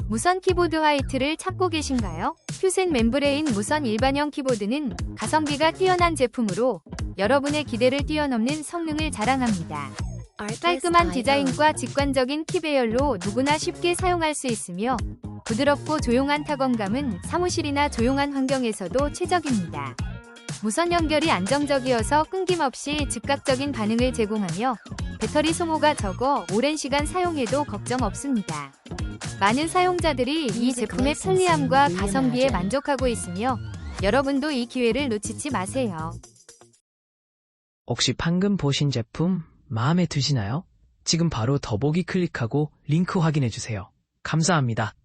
무선 키보드 화이트를 찾고 계신가요? 퓨센 멤브레인 무선 일반형 키보드는 가성비가 뛰어난 제품으로 여러분의 기대를 뛰어넘는 성능을 자랑합니다. 깔끔한 디자인과 직관적인 키배열로 누구나 쉽게 사용할 수 있으며 부드럽고 조용한 타건감은 사무실이나 조용한 환경에서도 최적입니다. 무선 연결이 안정적이어서 끊김없이 즉각적인 반응을 제공하며 배터리 소모가 적어 오랜 시간 사용해도 걱정 없습니다. 많은 사용자들이 이 제품의 편리함과 가성비에 만족하고 있으며 여러분도 이 기회를 놓치지 마세요. 혹시 방금 보신 제품 마음에 드시나요? 지금 바로 더보기 클릭하고 링크 확인해주세요. 감사합니다.